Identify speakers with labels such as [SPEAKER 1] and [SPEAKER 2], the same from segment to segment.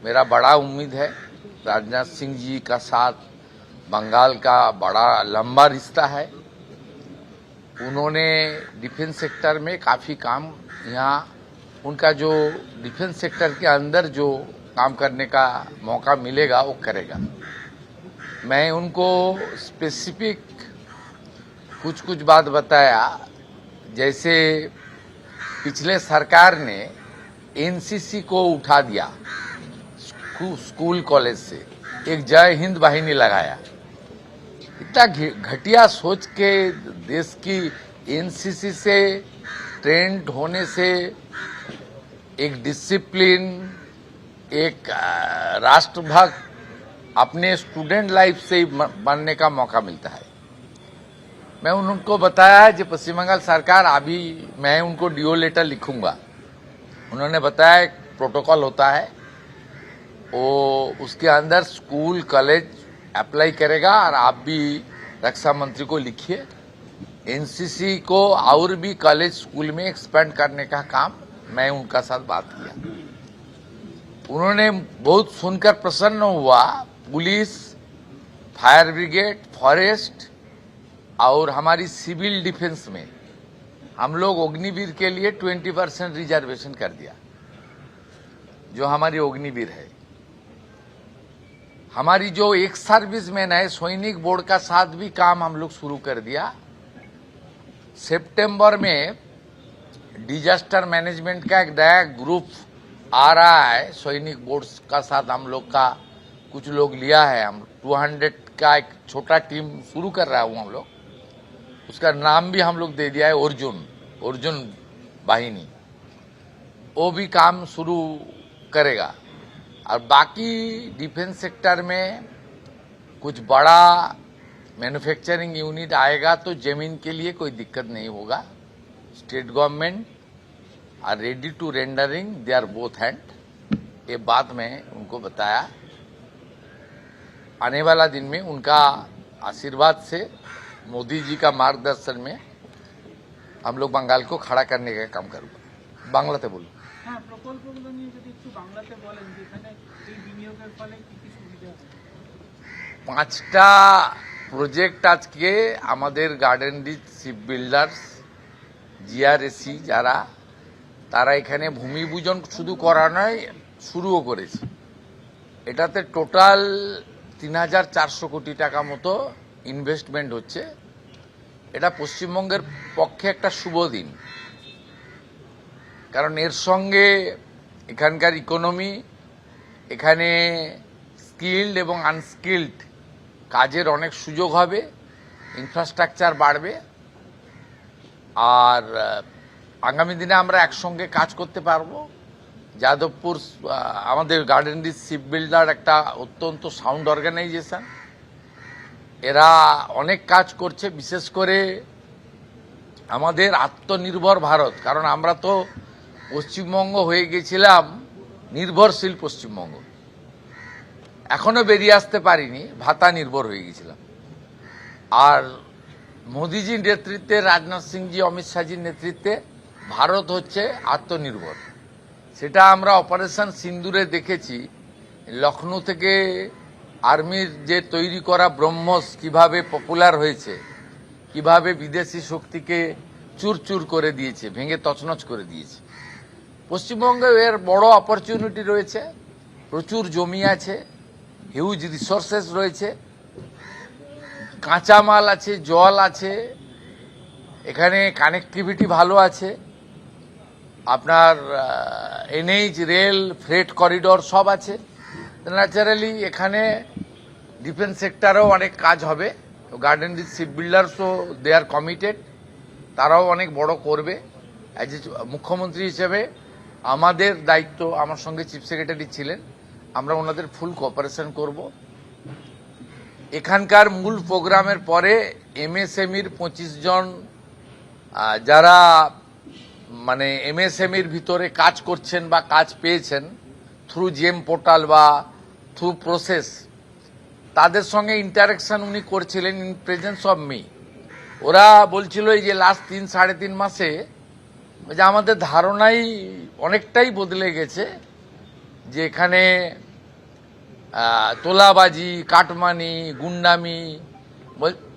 [SPEAKER 1] मेरा बड़ा उम्मीद है राजनाथ सिंह जी का साथ बंगाल का बड़ा लंबा रिश्ता है। उन्होंने डिफेंस सेक्टर में काफ़ी काम यहाँ उनका जो डिफेंस सेक्टर के अंदर जो काम करने का मौका मिलेगा वो करेगा। मैं उनको स्पेसिफिक कुछ बात बताया, जैसे पिछले सरकार ने एनसीसी को उठा दिया स्कूल कॉलेज से, एक जय हिंद वाहिनी लगाया। इतना घटिया सोच के देश की एनसीसी से ट्रेंड होने से एक डिसिप्लिन, एक राष्ट्रभक्त अपने स्टूडेंट लाइफ से ही बनने का मौका मिलता है। मैं उनको बताया कि पश्चिम बंगाल सरकार, अभी मैं उनको डीओ लेटर लिखूंगा। उन्होंने बताया एक प्रोटोकॉल होता है, वो उसके अंदर स्कूल कॉलेज अप्लाई करेगा और आप भी रक्षा मंत्री को लिखिए, एनसीसी को और भी कॉलेज स्कूल में एक्सपेंड करने का काम। मैं उनका साथ बात किया, उन्होंने बहुत सुनकर प्रसन्न हुआ। पुलिस, फायर ब्रिगेड, फॉरेस्ट और हमारी सिविल डिफेंस में हम लोग अग्निवीर के लिए 20% रिजर्वेशन कर दिया। जो हमारी अग्निवीर है, हमारी जो एक सर्विसमैन है, सैनिक बोर्ड का साथ भी काम हम लोग शुरू कर दिया। सितंबर में डिजास्टर मैनेजमेंट का एक नया ग्रुप आ रहा है, सैनिक बोर्ड का साथ हम लोग का कुछ लोग लिया है। हम 200 का एक छोटा टीम शुरू कर रहा हूँ हम लोग, उसका नाम भी हम लोग दे दिया है अर्जुन वाहिनी। वो भी काम शुरू करेगा। और बाकी डिफेंस सेक्टर में कुछ बड़ा मैन्युफैक्चरिंग यूनिट आएगा तो जमीन के लिए कोई दिक्कत नहीं होगा। State government are ready to rendering their both hand. ये बात मैं उनको बताया। आने वाला दिन में उनका आशीर्वाद से, मोदी जी का मार्गदर्शन में हम लोग बंगाल को खड़ा करने का काम करूँगा। बांग्लाते बोलो।
[SPEAKER 2] হ্যাঁ, প্রকল্পগুলো নিয়ে যদি একটু বাংলাতে বলেন, যেখানে এই বিনিয়োগের ফলে কি কি সুবিধা আছে?
[SPEAKER 1] 5টা প্রজেক্ট আজকে আমাদের গার্ডেন রিচ শিপ বিল্ডার্স, জিআরএসি যারা, তারা এখানে ভূমি পূজন শুধু করা নয়, শুরুও করেছে। এটাতে টোটাল 3400 কোটি টাকা মতো ইনভেস্টমেন্ট হচ্ছে। এটা পশ্চিমবঙ্গের পক্ষে একটা শুভ দিন, কারণ এর সঙ্গে এখানকার ইকোনমি, এখানে স্কিল্ড এবং আনস্কিল্ড কাজের অনেক সুযোগ হবে, ইনফ্রাস্ট্রাকচার বাড়বে। আর আগামী দিনে আমরা একসঙ্গে কাজ করতে পারবো। যাদবপুর আমাদের গার্ডেন রিচ শিপ বিল্ডার একটা অত্যন্ত সাউন্ড অর্গানাইজেশন, এরা অনেক কাজ করছে। বিশেষ করে আমাদের আত্মনির্ভর ভারত, কারণ আমরা তো পশ্চিমবঙ্গ হয়ে গেছিলাম নির্ভরশীল পশ্চিমবঙ্গ, এখনো বেরিয়ে আসতে পারিনি, ভাতা নির্ভর হয়ে গেছিলাম। আর মোদিজির নেতৃত্বে, রাজনাথ সিংজি, অমিত শাহজির নেতৃত্বে ভারত হচ্ছে আত্মনির্ভর। সেটা আমরা অপারেশন সিন্দুরে দেখেছি। লখনৌ থেকে আর্মির যে তৈরি করা ব্রহ্মস কিভাবে পপুলার হয়েছে, কিভাবে বিদেশি শক্তিকে চুরচুর করে দিয়েছে, ভেঙে তছনছ করে দিয়েছে। পশ্চিমবঙ্গে এর বড় অপরচুনিটি রয়েছে, প্রচুর জমি আছে, হিউজ রিসোর্সেস রয়েছে, কাঁচামাল আছে, জল আছে, এখানে কানেক্টিভিটি ভালো আছে, আপনার এনএইচ, রেল, ফ্রেট করিডোর সব আছে। ন্যাচারালি এখানে ডিফেন্স সেক্টরেও অনেক কাজ হবে। গার্ডেন রিচ শিপ বিল্ডার্সও দে আর কমিটেড, তারাও অনেক বড় করবে। অ্যাজ এ মুখ্যমন্ত্রী হিসেবে আমাদের দায়িত্ব, আমার সঙ্গে চিফ সেক্রেটারি ছিলেন, আমরা ওনাদের ফুল কোঅপারেশন করব। এখানকার মূল প্রোগ্রামের পরে এমএসএমইর 25 জন যারা মানে এমএসএমইর ভিতরে কাজ করছেন বা কাজ পেয়েছেন থ্রু জিএম পোর্টাল বা থ্রু প্রসেস, তাদের সঙ্গে ইন্টারাকশন উনি করছিলেন ইন প্রেজেন্স অফ মি। ওরা বলছিল এই যে লাস্ট 3-3.5 মাসে যে আমাদের ধারণাই অনেকটাই বদলে গেছে, যে এখানে তোলাবাজি, কাটমানি, গুন্ডামি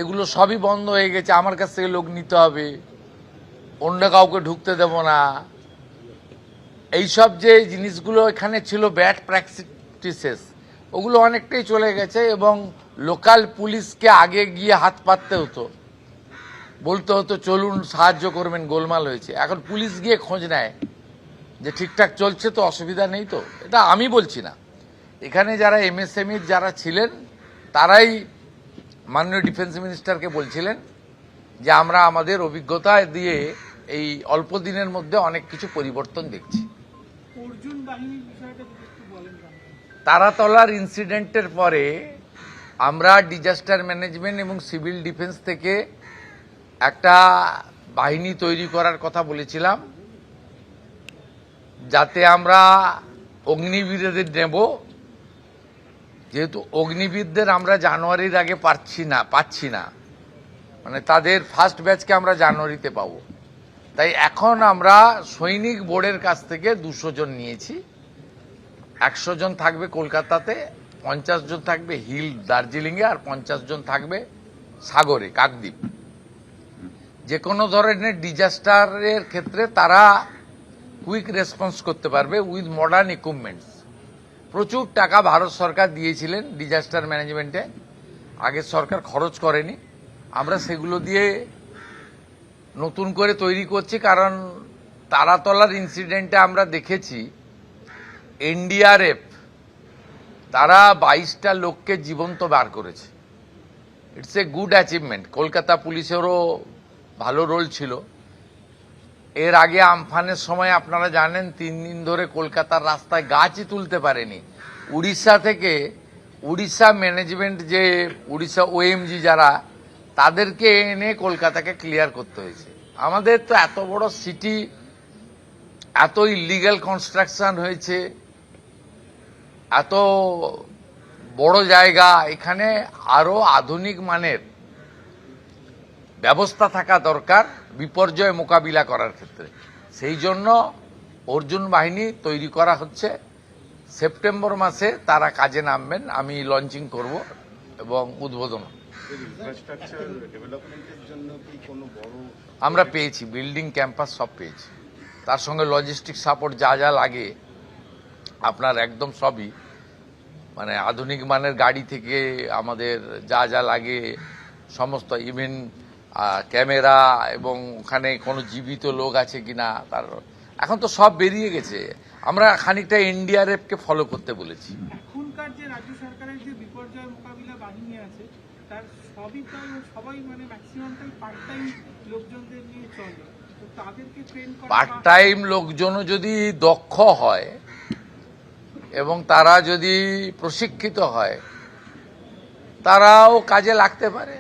[SPEAKER 1] এগুলো সবই বন্ধ হয়ে গেছে। আমার কাছ থেকে লোক নিতে হবে, অন্য কাউকে ঢুকতে দেব না। এইসব যে জিনিসগুলো এখানে ছিল ব্যাড প্র্যাকটিসেস, ওগুলো অনেকটাই চলে গেছে। এবং লোকাল পুলিশকে আগে গিয়ে হাত পাততে হতো, বলতে হতো চলুন সাহায্য করবেন, গোলমাল হয়েছে। এখন পুলিশ গিয়ে খোঁজ নেয় যে ঠিকঠাক চলছে তো, অসুবিধা নেই তো। এটা আমি বলছি না, এখানে যারা এমএসএমই যারা ছিলেন তারাই মাননীয় ডিফেন্স মিনিস্টারকে বলছিলেন যে আমরা আমাদের অভিজ্ঞতা দিয়ে এই অল্প দিনের মধ্যে অনেক কিছু পরিবর্তন দেখছি।
[SPEAKER 2] অর্জুন বাহিনীর বিষয়টা যদি একটু বলেন।
[SPEAKER 1] তারাতলার ইনসিডেন্টের পরে আমরা ডিজাস্টার ম্যানেজমেন্ট এবং সিভিল ডিফেন্স থেকে একটা বাহিনী তৈরি করার কথা বলেছিলাম, যাতে আমরা অগ্নিবীরদের নেব। যেহেতু অগ্নিবীরদের আমরা জানুয়ারির আগে পাচ্ছি না, মানে তাদের ফার্স্ট ব্যাচকে আমরা জানুয়ারিতে পাবো। তাই এখন আমরা সৈনিক বোর্ডের কাছ থেকে 200 জন নিয়েছি। 100 জন থাকবে কলকাতাতে, 50 জন থাকবে হিল দার্জিলিংয়ে, আর 50 জন থাকবে সাগরে, কাকদ্বীপ। যে কোনো ধরনের ডিজাস্টারের ক্ষেত্রে তারা কুইক রেসপন্স করতে পারবে উইথ মডার্ন ইকুইপমেন্টস। প্রচুর টাকা ভারত সরকার দিয়েছিলেন ডিজাস্টার ম্যানেজমেন্টে, আগের সরকার খরচ করেনি। আমরা সেগুলো দিয়ে নতুন করে তৈরি করছি, কারণ তারাতলার ইনসিডেন্টে আমরা দেখেছি এনডিআরএফ তারা 22টা লোককে জীবন্ত বার করেছে। It's a good achievement. Kolkata পুলিশেরও ভালো রোল ছিল। এর আগে আমফানের সময় আপনারা জানেন 3 দিন ধরে কলকাতার রাস্তায় গাছই তুলতে পারেনি। উড়িষ্যা থেকে, উড়িষ্যা ম্যানেজমেন্ট যে উড়িষ্যা ওএমজি যারা, তাদেরকে এনে কলকাতাকে ক্লিয়ার করতে হয়েছে। আমাদের তো এত বড় সিটি, এত ইলিগ্যাল কনস্ট্রাকশন হয়েছে, এত বড় জায়গা, এখানে আরো আধুনিক মানের ব্যবস্থা থাকা দরকার বিপর্যয় মোকাবিলা করার ক্ষেত্রে। সেই জন্য অর্জুন বাহিনী তৈরি করা হচ্ছে। সেপ্টেম্বর মাসে তারা কাজে নামবেন, আমি লঞ্চিং করব এবং উদ্বোধন। আমরা পেয়েছি, বিল্ডিং, ক্যাম্পাস সব পেয়েছি। তার সঙ্গে লজিস্টিক সাপোর্ট যা যা লাগে আপনার একদম সবই, মানে আধুনিক মানের গাড়ি থেকে আমাদের যা যা লাগে সমস্ত, ইভেন ক্যামেরা, এবং ওখানে কোনো জীবিত লোক আছে কিনা তার, এখন তো সব বেরিয়ে গেছে। আমরা খানিকটা এনডিআরএফকে ফলো করতে বলেছি।
[SPEAKER 2] এখনকার যে রাজ্য সরকারের যে বিপর্যয় মোকাবিলা বাহিনী আছে, তার সবাই মানে ম্যাক্সিমামটাই পার্ট টাইম লোকজনদের নিয়ে চলে। তো তাদেরকে ট্রেন করা,
[SPEAKER 1] পার্ট টাইম লোকজনও যদি দক্ষ হয় এবং তারা যদি প্রশিক্ষিত হয়, তারাও কাজে লাগতে পারে।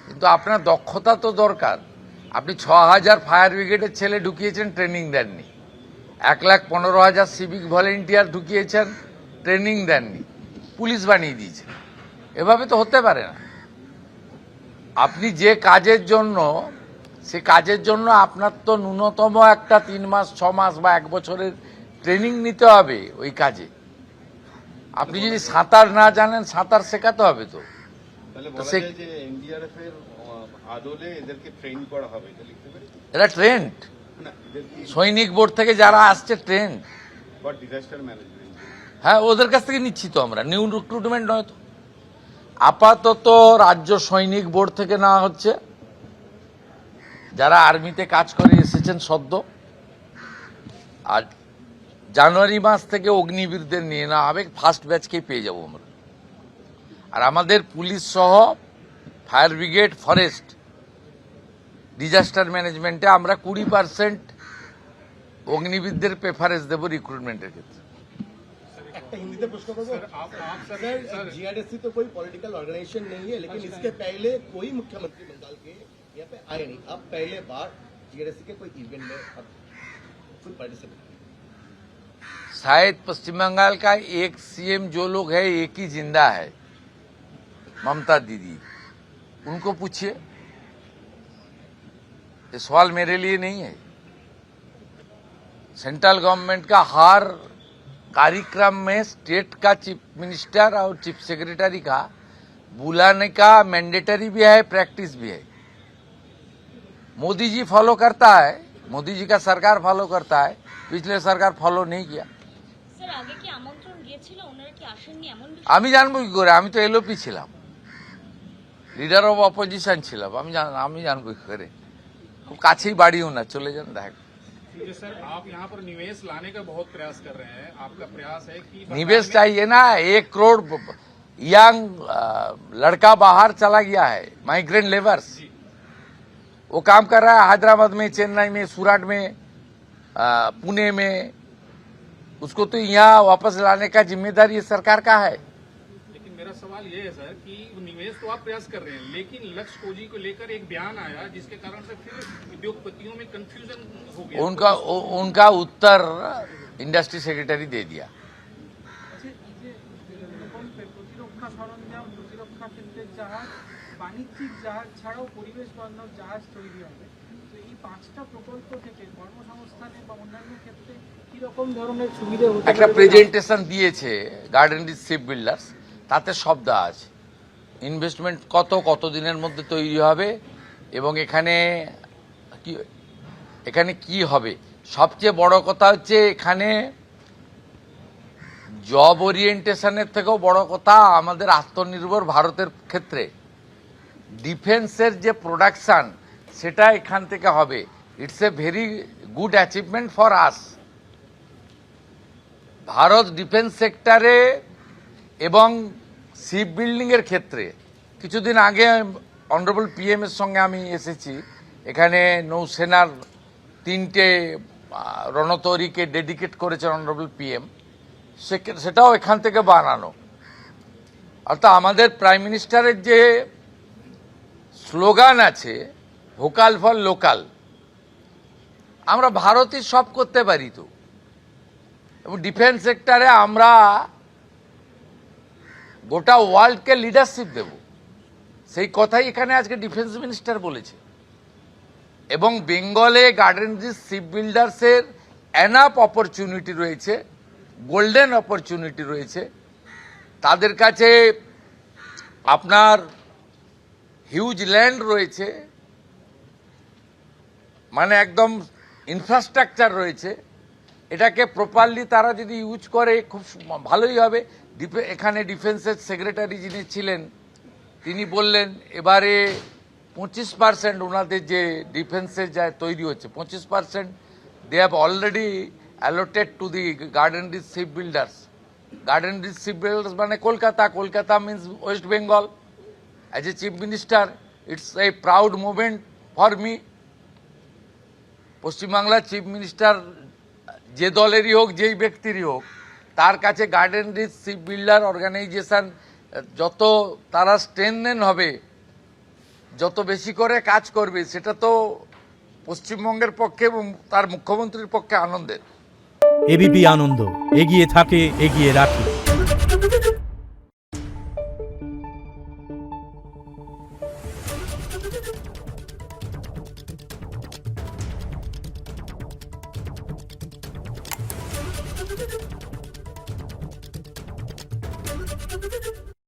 [SPEAKER 1] কিন্তু আপনার দক্ষতা তো দরকার। আপনি 6000 ফায়ার ব্রিগেডের ছেলে ঢুকিয়েছেন, ট্রেনিং দেননি। 1,15,000 সিভিক ভলেন্টিয়ার ঢুকিয়েছেন, ট্রেনিং দেননি, পুলিশ বানিয়ে দিয়েছেন। এভাবে তো হতে পারে না। আপনি যে কাজের জন্য, সে কাজের জন্য আপনার তো ন্যূনতম একটা 3 মাস, 6 মাস বা 1 বছরের ট্রেনিং নিতে হবে ওই কাজে। আপনি যদি সাঁতার না জানেন, সাঁতার শেখাতে হবে তো। এরা ট্রেন্ড, সৈনিক বোর্ড থেকে যারা আসছে ট্রেন্ড। হ্যাঁ, ওদের কাছ থেকে নিচ্ছি তো আমরা, নিউ রিক্রুটমেন্ট নয় তো। আপাতত রাজ্য সৈনিক বোর্ড থেকে নেওয়া হচ্ছে, যারা আর্মিতে কাজ করে এসেছেন সদ্য। আর জানুয়ারি মাস থেকে অগ্নিবীরদের নিয়ে নেওয়া হবে, ফার্স্ট ব্যাচকেই পেয়ে যাবো আমরা। আর আমাদের পুলিশ সহ ফায়ার ব্রিগেড, ফরেস্ট, ডিজাস্টার ম্যানেজমেন্টে আমরা 20% অগ্নিবীরদের প্রেফারেন্স দেব রিক্রুটমেন্টের ক্ষেত্রে।
[SPEAKER 3] একটা হিন্দিতে প্রশ্ন করবো सर, जीआरडीसी तो कोई पॉलिटिकल ऑर्गेनाइजेशन नहीं है, लेकिन इसके पहले कोई मुख्यमंत्री बंगाल के यहाँ पे आए नहीं। अब पहले बार जीआरडीसी के कोई इवेंट में अब फुल पार्टिसिपेट।
[SPEAKER 1] शायद पश्चिम बंगाल का एक सीएम जो लोग है, एक ही जिंदा है, ममता दीदी। उनको पूछिए, ये सवाल मेरे लिए नहीं है। सेंट्रल गवर्नमेंट का हर कार्यक्रम में स्टेट का चीफ मिनिस्टर और चीफ सेक्रेटरी का बुलाने का मैंडेटरी भी है, प्रैक्टिस भी है। मोदी जी फॉलो करता है, मोदी जी का सरकार फॉलो करता है, पिछले सरकार फॉलो नहीं किया।
[SPEAKER 4] স্যার আগে কি আমন্ত্রণ গিয়েছিল, ওনারা কি আসেননি এমন বিষয়?
[SPEAKER 1] আমি জানবো কি করে? আমি তো এলওপি ছিলাম, লিডার অফ অপোজিশন ছিলাম, আমি জানবো কি করে? খুব কাছেই বাড়িও না, চলে যান দেখ।
[SPEAKER 5] ठीक है सर, आप यहाँ पर निवेश लाने का बहुत प्रयास कर रहे हैं। आपका प्रयास है कि
[SPEAKER 1] निवेश चाहिए ना। 1 करोड़ यंग लड़का बाहर चला गया है, माइग्रेंट लेबर्स। वो काम कर रहा है हैदराबाद में, चेन्नई में, सूरत में, पुणे में। उसको तो यहाँ वापस लाने का जिम्मेदारी ये सरकार का है।
[SPEAKER 5] लेकिन मेरा सवाल ये है सर कि निवेश तो आप प्रयास कर रहे हैं, लेकिन लक्ष्य खोजी को लेकर एक बयान आया जिसके कारण से फिर उद्योगपतियों में कंफ्यूजन हो गया।
[SPEAKER 1] उनका उत्तर इंडस्ट्री सेक्रेटरी दे दिया।
[SPEAKER 2] যে এরকম প্রতিরক্ষা সরঞ্জাম, প্রতিরক্ষা ক্ষেত্রের জাহাজ, বাণিজ্যিক জাহাজ ছাড়াও পরিবেশ বান্ধব জাহাজ তৈরি হবে, তো এই 5টা প্রকল্প থেকে কর্মসংস্থানে বা অন্যান্য ক্ষেত্রে কিরকম ধরনের সুবিধা হতে
[SPEAKER 1] একটা
[SPEAKER 2] পারে?
[SPEAKER 1] প্রেজেন্টেশন দিয়েছে গার্ডেন রিচ শিপ বিল্ডার্স, তাতে সব দেওয়া আছে। ইনভেস্টমেন্ট কত দিনের মধ্যে তৈরি হবে এবং এখানে কি হবে। সবচেয়ে বড় কথা হচ্ছে এখানে জব ওরিয়েন্টেশনের থেকেও বড় কথা আমাদের আত্মনির্ভর ভারতের ক্ষেত্রে ডিফেন্সের যে প্রোডাকশন সেটা এখান থেকে হবে। It's a very good achievement for us. Bharat defence সেক্টরে এবং শিপ বিল্ডিং এর ক্ষেত্রে কিছুদিন আগে অনারেবল পিএম এর সঙ্গে আমি এসেছি। এখানে নৌসেনার 3টে রণতরীকে ডেডিকেট করেছে অনারেবল পিএম, সেটাও এখান থেকে বানানো। অর্থাৎ আমাদের প্রাইম মিনিস্টারের যে স্লোগান আছে ভোকাল ফর লোকাল, আমরা ভারতই সব করতে পারি তো। এবং ডিফেন্স সেক্টরে আমরা গোটা ওয়ার্ল্ডকে লিডারশিপ দেব, সেই কথাই এখানে আজকে ডিফেন্স মিনিস্টার বলেছে। এবং বেঙ্গলে গার্ডেন রিচ শিপ বিল্ডার্সের এনাফ অপরচুনিটি রয়েছে, গোল্ডেন অপরচুনিটি রয়েছে। তাদের কাছে আপনার হিউজ ল্যান্ড রয়েছে, মানে একদম ইনফ্রাস্ট্রাকচার রয়েছে। এটাকে প্রপারলি তারা যদি ইউজ করে খুব ভালোই হবে। এখানে ডিফেন্সের সেক্রেটারি যিনি ছিলেন তিনি বললেন এবারে 25% ওনাদের যে ডিফেন্সের যা তৈরি হচ্ছে 25% they have already allotted to the Garden reach ship Builders. Garden reach ship Builders মানে Kolkata means West Bengal. As a chief minister it's a proud movement for me. পশ্চিমবাংলার চিফ মিনিস্টার যে দলেরই হোক, যেই ব্যক্তিরই হোক, তার কাছে Garden rich Ship Builder organisation যত তারা স্ট্রেনথেন হবে, যত বেশি করে কাজ করবে, সেটা তো পশ্চিমবঙ্গের পক্ষে এবং তার মুখ্যমন্ত্রীর পক্ষে আনন্দের।
[SPEAKER 6] এবিপি আনন্দ এগিয়ে থাকে, এগিয়ে রাখে।